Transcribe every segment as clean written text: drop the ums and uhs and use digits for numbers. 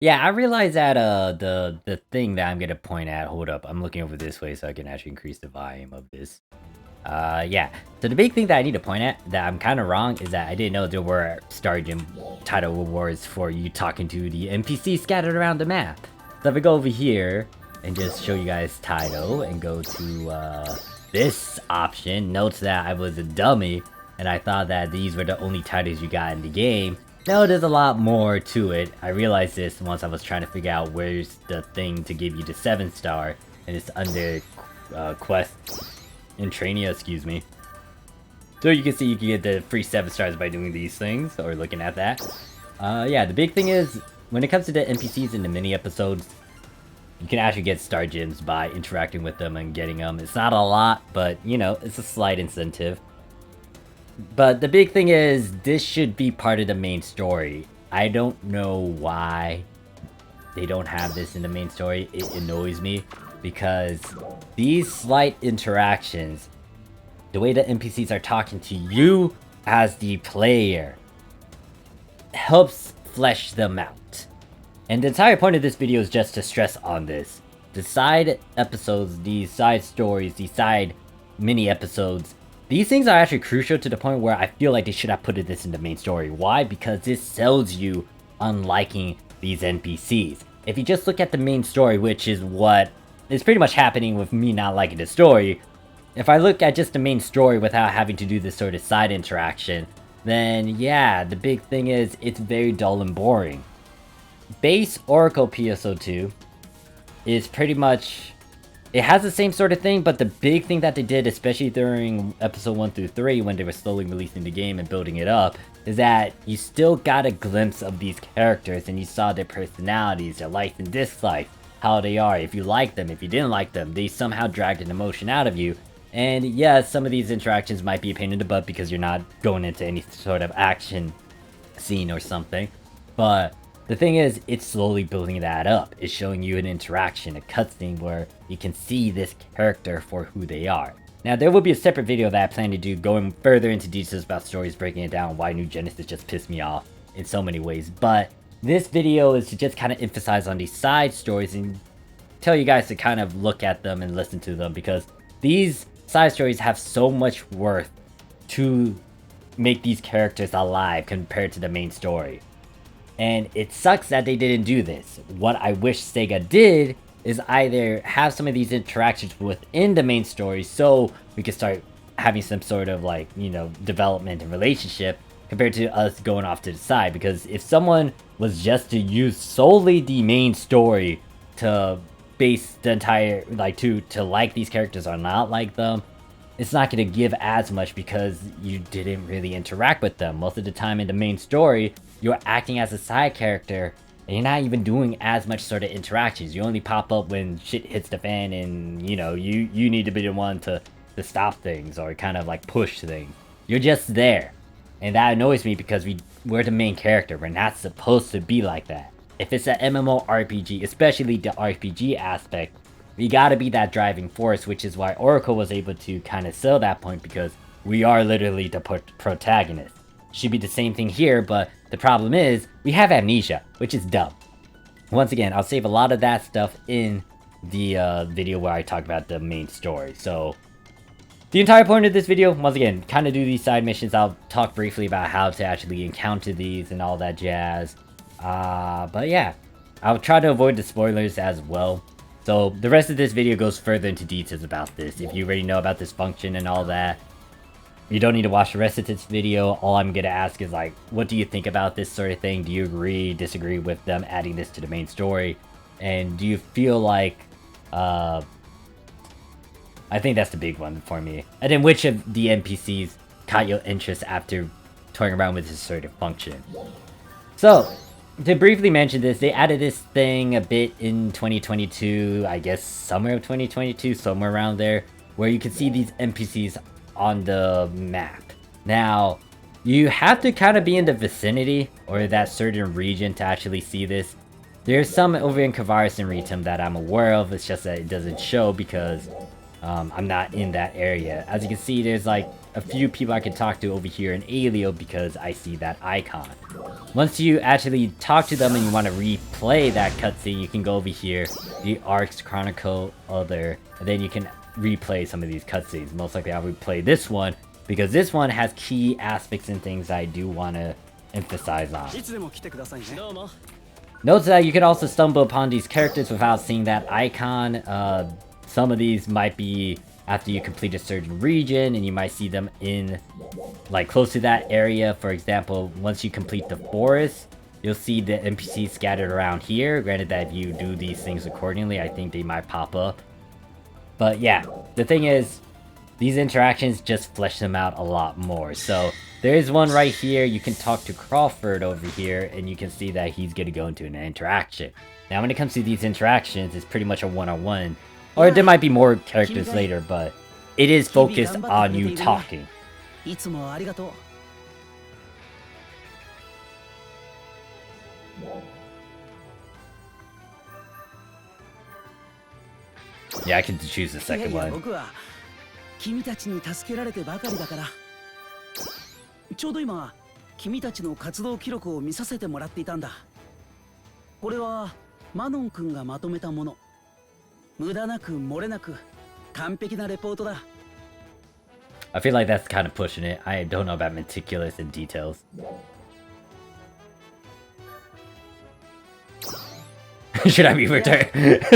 Yeah, I realize that the thing that I'm gonna point at. Hold up, I'm looking over this way so I can actually increase the volume of this. Yeah. So the big thing that I need to point at that I'm kind of wrong is that I didn't know there were Star Gym title rewards for you talking to the NPC scattered around the map. So if I go over here and just show you guys title and go to this option, notes that I was a dummy and I thought that these were the only titles you got in the game. No, there's a lot more to it. I realized this once I was trying to figure out where's the thing to give you the 7-star, and it's under quest in Trainia, excuse me. So you can see you can get the free 7 stars by doing these things, or looking at that. Yeah, the big thing is, when it comes to the NPCs in the mini episodes, you can actually get star gems by interacting with them and getting them. It's not a lot, but, you know, it's a slight incentive. But the big thing is, this should be part of the main story. I don't know why they don't have this in the main story. It annoys me, because these slight interactions, the way the NPCs are talking to you as the player, helps flesh them out. And the entire point of this video is just to stress on this. The side episodes, these side stories, these side mini episodes, these things are actually crucial to the point where I feel like they should have put this in the main story. Why? Because this sells you on liking these NPCs. If you just look at the main story, which is what is pretty much happening with me not liking the story, if I look at just the main story without having to do this sort of side interaction, then yeah, the big thing is it's very dull and boring. Base Oracle PSO2 is pretty much... it has the same sort of thing, but the big thing that they did, especially during episode 1 through 3, when they were slowly releasing the game and building it up, is that you still got a glimpse of these characters and you saw their personalities, their likes and dislikes, how they are, if you liked them, if you didn't like them, they somehow dragged an emotion out of you. And yeah, some of these interactions might be a pain in the butt because you're not going into any sort of action scene or something, but the thing is, it's slowly building that up. It's showing you an interaction, a cutscene where you can see this character for who they are. Now, there will be a separate video that I plan to do going further into details about stories, breaking it down, why New Genesis just pissed me off in so many ways. But this video is to just kind of emphasize on these side stories and tell you guys to kind of look at them and listen to them, because these side stories have so much worth to make these characters alive compared to the main story. And it sucks that they didn't do this. What I wish SEGA did is either have some of these interactions within the main story so we could start having some sort of, like, you know, development and relationship, compared to us going off to the side. Because if someone was just to use solely the main story to base the entire, like, to like these characters or not like them, it's not going to give as much because you didn't really interact with them. Most of the time in the main story, you're acting as a side character and you're not even doing as much sort of interactions. You only pop up when shit hits the fan and, you know, you need to be the one to stop things or kind of like push things. You're just there. And that annoys me because we're the main character. We're not supposed to be like that. If it's an MMORPG, especially the RPG aspect, we gotta be that driving force, which is why Oracle was able to kind of sell that point, because we are literally the protagonist. Should be the same thing here, but the problem is, we have amnesia, which is dumb. Once again, I'll save a lot of that stuff in the video where I talk about the main story. So, the entire point of this video, once again, kind of do these side missions. I'll talk briefly about how to actually encounter these and all that jazz. But yeah, I'll try to avoid the spoilers as well. So the rest of this video goes further into details about this. If you already know about this function and all that, you don't need to watch the rest of this video. All I'm gonna ask is, like, what do you think about this sort of thing? Do you agree, disagree with them adding this to the main story? And do you feel like, I think that's the big one for me. And then which of the NPCs caught your interest after toying around with this sort of function? So, to briefly mention this, they added this thing a bit in 2022, I guess summer of 2022, somewhere around there, where you can see these NPCs on the map. Now, you have to kind of be in the vicinity or that certain region to actually see this. There's some over in Kavaris and Ritum that I'm aware of, it's just that it doesn't show because I'm not in that area. As you can see, there's like a few people I can talk to over here in Alio because I see that icon. Once you actually talk to them and you want to replay that cutscene, you can go over here, the Arcs Chronicle Other, and then you can replay some of these cutscenes. Most likely I'll replay this one because this one has key aspects and things I do want to emphasize on. Note that you can also stumble upon these characters without seeing that icon. Some of these might be after you complete a certain region, and you might see them in, like, close to that area. For example, once you complete the forest, you'll see the NPCs scattered around here. Granted that if you do these things accordingly, I think they might pop up. But yeah, the thing is, these interactions just flesh them out a lot more. So there is one right here. You can talk to Crawford over here, and you can see that he's going to go into an interaction. Now, when it comes to these interactions, it's pretty much a one-on-one. Or there might be more characters later, but it is focused on you talking. Yeah, I can choose the second one. 君たちに助けられてばかりだから。ちょうど今、君たちの活動記録を見させてもらっていたんだ。これはマノン君がまとめたもの。無駄なく漏れなく完璧なレポートだ。I feel like that's kind of pushing it. I don't know about meticulous in details. Should I be returned?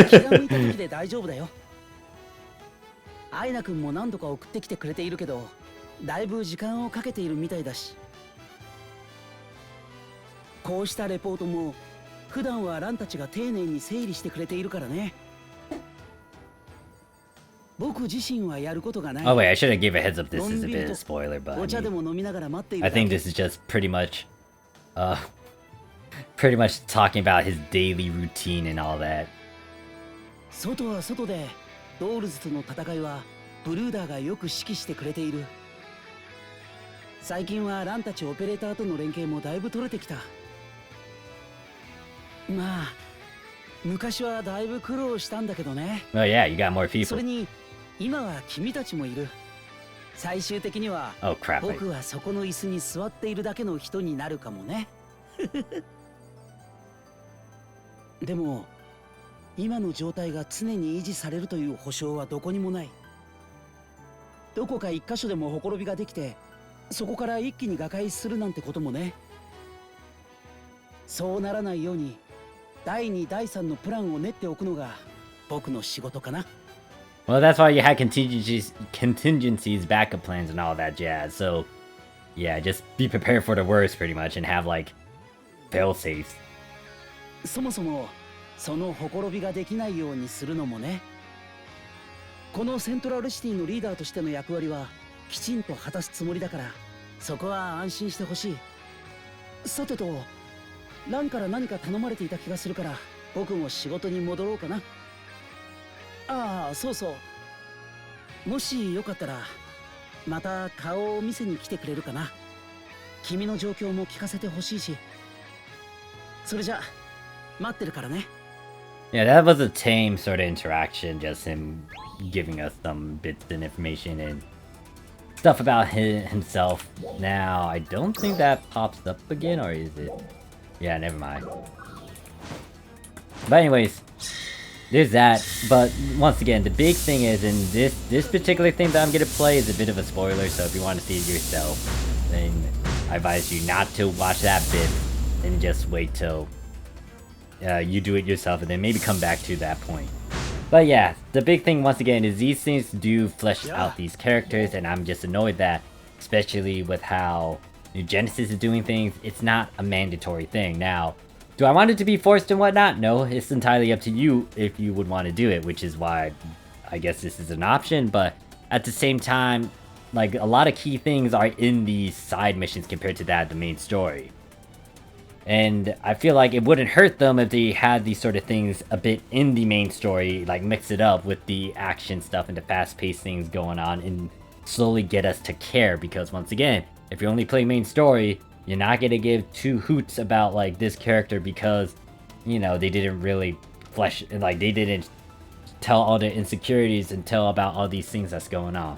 気が向いた時で大丈夫だよ。アイナ君も何度か送ってきてくれているけど、だいぶ時間をかけているみたいだし。こうしたレポートも普段はランたちが丁寧に整理してくれているからね。僕自身はやることがない。Oh wait, I should have gave a heads up. This is a bit of a spoiler, but I think this is just pretty much talking about his daily routine and all that. 外は外でドールズとの戦いはブルーダーがよく指揮してくれている。最近はランたちオペレーターとの連携もだいぶ取れてきた。まあ昔はだいぶ苦労したんだけどね。Oh yeah, you got more people. それに今は君たちもいる。最終的には僕はそこの椅子に座っているだけの人になるかもね。でも今の状態が常に維持されるという保証はどこにもない。どこか一箇所でもほころびができて、そこから一気に瓦解するなんてこともね。そうならないように第2、第3のプランを練っておくのが僕の仕事かな。Well, that's why you had contingencies, backup plans, and all that jazz. So, yeah, just be prepared for the worst, pretty much, and have like fail safes. そもそもそのほころびができないようにするのもね。このセントラルシティのリーダーとしての役割はきちんと果たすつもりだから、そこは安心してほしい。さてと、ランから何か頼まれていた気がするから、僕も仕事に戻ろうかな。ああ、そうそう。もしよかったらまた顔を見せに来てくれるかな。君の状況も聞かせてほしいし。それじゃ待ってるからね。Yeah, that was a tame sort of interaction, just him giving us some bits and information and stuff about himself. Now, I don't think that pops up again, or is it? Yeah, never mind. But anyways, there's that. But once again, the big thing is, in this particular thing that I'm gonna play is a bit of a spoiler, so if you want to see it yourself, then I advise you not to watch that bit and just wait till you do it yourself, and then maybe come back to that point. But yeah, the big thing once again is these things do flesh out these characters, and I'm just annoyed that, especially with how New Genesis is doing things, it's not a mandatory thing. Now, do I want it to be forced and whatnot? No, it's entirely up to you if you would want to do it, which is why I guess this is an option. But at the same time, like, a lot of key things are in these side missions compared to that, the main story. And I feel like it wouldn't hurt them if they had these sort of things a bit in the main story, like mix it up with the action stuff and the fast-paced things going on and slowly get us to care. Because once again, if you only play main story, you're not gonna give two hoots about like this character because, you know, they didn't really flesh, like they didn't tell all the insecurities and tell about all these things that's going on.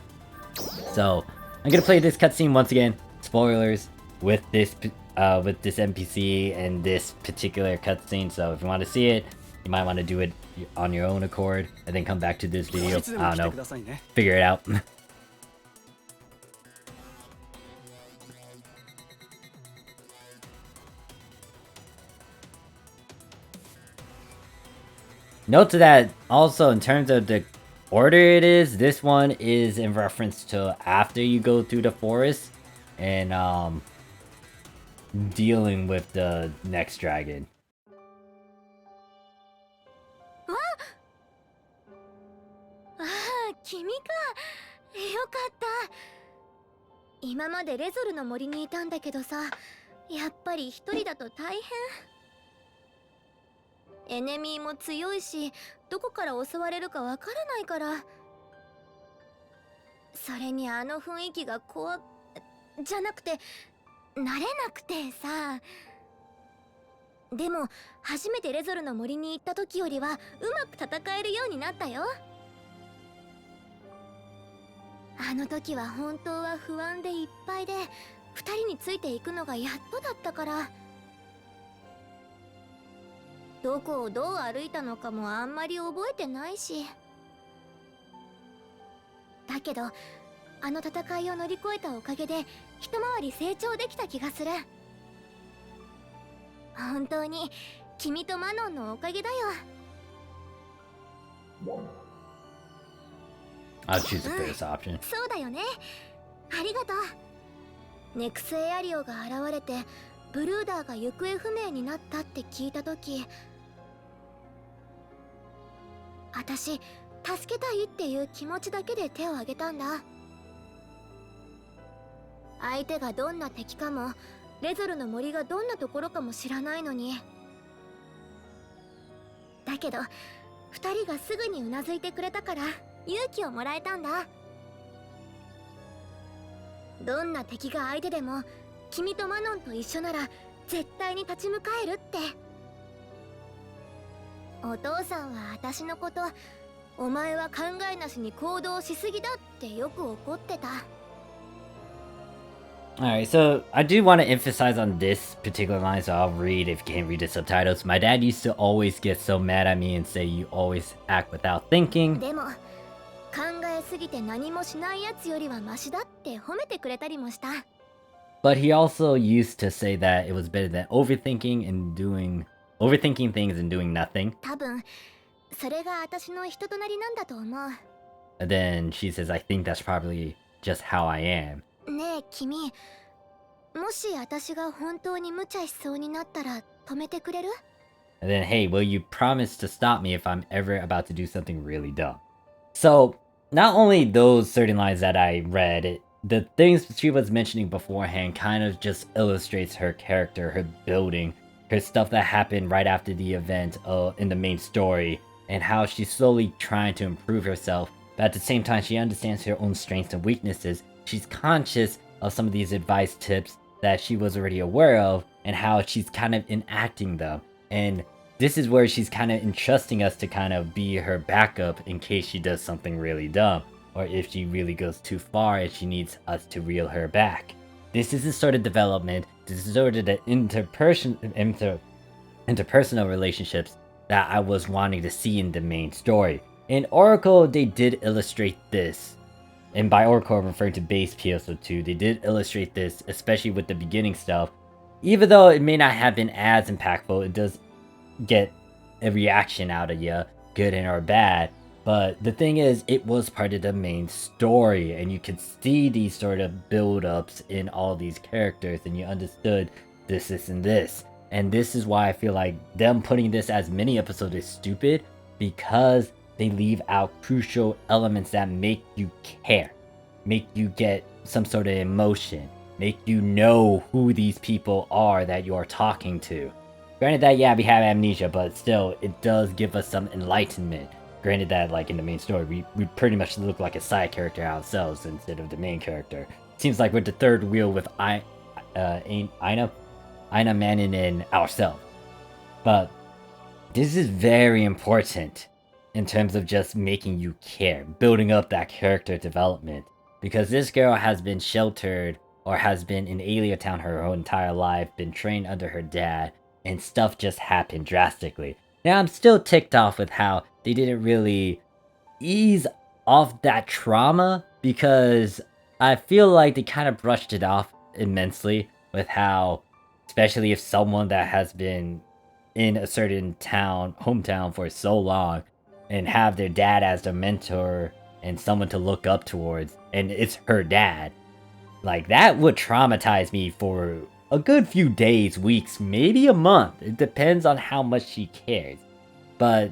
So I'm gonna play this cutscene once again. Spoilers with this NPC and this particular cutscene. So if you want to see it, you might want to do it on your own accord and then come back to this video. I don't know. Figure it out. Note to that also in terms of the order it is, this one is in reference to after you go through the forest and dealing with the next dragon. 君か。よかった。今までレゾルの森にいたんだけどさ、やっぱり一人だと大変。エネミーも強いし、どこから襲われるかわからないから。それにあの雰囲気がじゃなくて、慣れなくてさ。でも、初めてレゾルの森に行った時よりは、うまく戦えるようになったよ。あの時は本当は不安でいっぱいで、二人についていくのがやっとだったから。どこをどう歩いたのかもあんまり覚えてないし。だけど、あの戦いを乗り越えたおかげで、一回り成長できた気がする。本当に、君とマノンのおかげだよ。I'll choose the first option. そうだよね。ありがとう。ネクスエアリオが現れて、ブルーダーが行方不明になったって聞いたとき、私、助けたいっていう気持ちだけで手を挙げたんだ。相手がどんな敵かも、レゾルの森がどんなところかも知らないのに。だけど、二人がすぐにうなずいてくれたから、勇気をもらえたんだ。どんな敵が相手でも、君とマノンと一緒なら絶対に立ち向かえるって。お父さんは私のこと、お前は考えなしに行動しすぎだってよく怒ってた。Alright, so I do want to emphasize on this particular line, so I'll read if you can't read the subtitles. My dad used to always get so mad at me and say, "You always act without thinking." でも、考えすぎて何もしないやつよりはマシだって褒めてくれたりもした。But he also used to say that it was better than overthinking things and doing nothing. 多分、それが私の人となりなんだと思う。And then she says, "I think that's probably just how I am." ねえ、君、もし私が本当に無茶しそうになったら止めてくれる？ And then, "Hey, will you promise to stop me if I'm ever about to do something really dumb?" So, not only those certain lines that I read, the things she was mentioning beforehand kind of just illustrates her character, her building, her stuff that happened right after the event in the main story, and how she's slowly trying to improve herself, but at the same time she understands her own strengths and weaknesses. She's conscious of some of these advice tips that she was already aware of, and how she's kind of enacting them. And this is where she's kind of entrusting us to kind of be her backup in case she does something really dumb, or if she really goes too far and she needs us to reel her back. This is the sort of development, this is sort of the interpersonal relationships that I was wanting to see in the main story. In Oracle, they did illustrate this. And by Oracle, I'm referring to base PSO2. They did illustrate this, especially with the beginning stuff. Even though it may not have been as impactful, it does get a reaction out of you, good and or bad. But the thing is, it was part of the main story, and you could see these sort of build-ups in all these characters, and you understood this, and this. And this is why I feel like them putting this as mini episodes is stupid, because they leave out crucial elements that make you care, make you get some sort of emotion, make you know who these people are that you're talking to. Granted that, yeah, we have amnesia, but still, it does give us some enlightenment. Granted that, like in the main story, we pretty much look like a side character ourselves instead of the main character. Seems like we're the third wheel with Aina Manning and ourselves. But this is very important in terms of just making you care, building up that character development. because this girl has been sheltered or has been in Alien Town her whole entire life, been trained under her dad, and stuff just happened drastically. Now, I'm still ticked off with how they didn't really ease off that trauma, because I feel like they kind of brushed it off immensely with how, especially if someone that has been in a certain hometown for so long, and have their dad as their mentor and someone to look up towards, and it's her dad, like, that would traumatize me for a good few days, weeks, maybe a month. It depends on how much she cares. But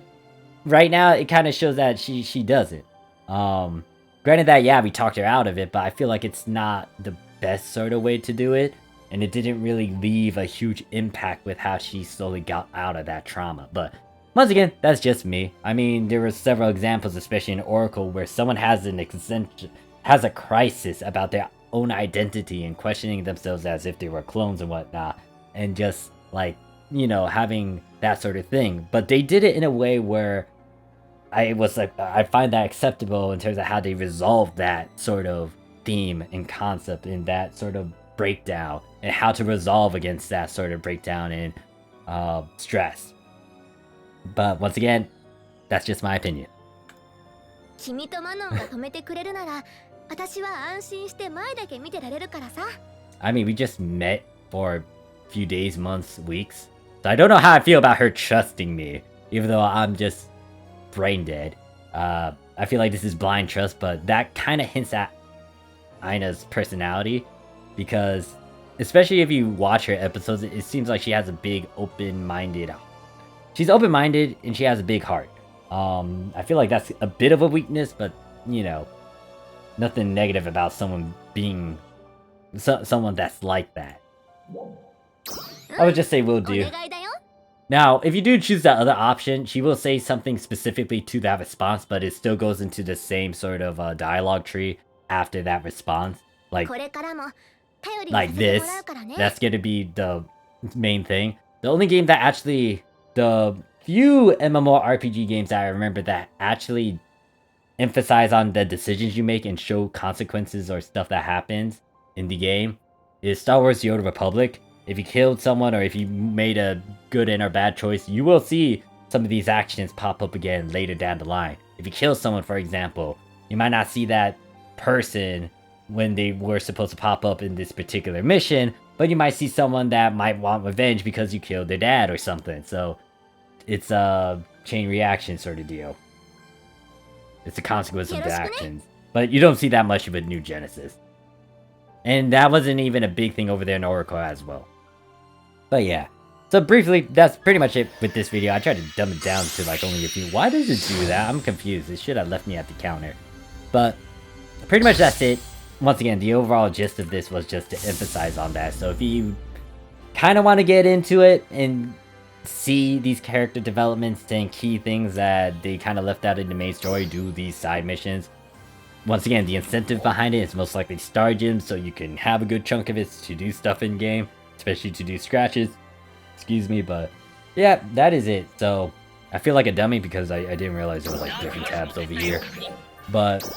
right now, it kind of shows that she doesn't. Granted that, yeah, we talked her out of it, but I feel like it's not the best sort of way to do it, and it didn't really leave a huge impact with how she slowly got out of that trauma. But once again, that's just me. I mean, there were several examples, especially in Oracle, where someone has a crisis about their own identity and questioning themselves as if they were clones and whatnot, and just, like, you know, having that sort of thing. But they did it in a way where I find that acceptable in terms of how they resolved that sort of theme and concept in that sort of breakdown, and how to resolve against that sort of breakdown and stress. But once again, that's just my opinion. 君とマノンが止めてくれるなら、私は安心して前だけ見てられるからさ。I mean, we just met for a few days, months, weeks. So I don't know how I feel about her trusting me, even though I'm just brain dead. I feel like this is blind trust, but that kind of hints at Aina's personality, because especially if you watch her episodes, it seems like she has a big open-minded... She's open-minded and she has a big heart. I feel like that's a bit of a weakness, but, you know, nothing negative about someone being someone that's like that. I would just say will do. Now, if you do choose that other option, she will say something specifically to that response, but it still goes into the same sort of dialogue tree after that response. Like this. That's gonna be the main thing. The only game that actually... The few MMORPG games that I remember that actually emphasize on the decisions you make and show consequences or stuff that happens in the game is Star Wars The Old Republic. If you killed someone or if you made a good and or bad choice, you will see some of these actions pop up again later down the line. If you kill someone, for example, you might not see that person when they were supposed to pop up in this particular mission, but you might see someone that might want revenge because you killed their dad or something. So it's a chain reaction sort of deal. It's a consequence of the actions. But you don't see that much of a New Genesis. And that wasn't even a big thing over there in Oracle as well. But yeah. So briefly, that's pretty much it with this video. I tried to dumb it down to like only a few. Why does it do that? I'm confused. It should have left me at the counter. But pretty much that's it. Once again, the overall gist of this was just to emphasize on that. So if you kind of want to get into it and see these character developments and key things that they kind of left out in the main story, do these side missions. Once again, the incentive behind it is most likely star gems, so you can have a good chunk of it to do stuff in game, especially to do scratches. Excuse me, but yeah, that is it. So I feel like a dummy because I didn't realize there was like different tabs over here. But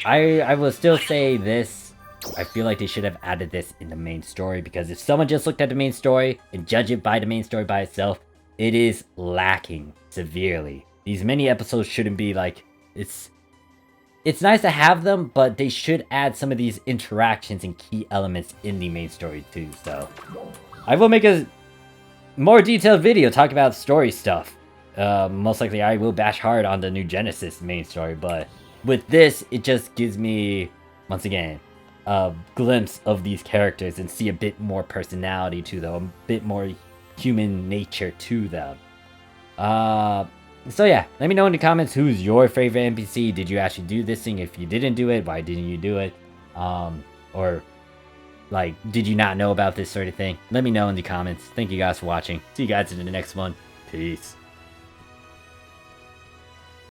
I will still say this. I feel like they should have added this in the main story, because if someone just looked at the main story and judged it by the main story by itself, it is lacking severely. These mini episodes shouldn't be like... It's nice to have them, but they should add some of these interactions and key elements in the main story too. So I will make a more detailed video talking about story stuff. Most likely I will bash hard on the New Genesis main story, but with this, it just gives me, once again, a glimpse of these characters and see a bit more personality to them, a bit more human nature to them. So yeah, let me know in the comments who's your favorite NPC. Did you actually do this thing? If you didn't do it, why didn't you do it? Or like, did you not know about this sort of thing? Let me know in the comments. Thank you guys for watching. See you guys in the next one. Peace.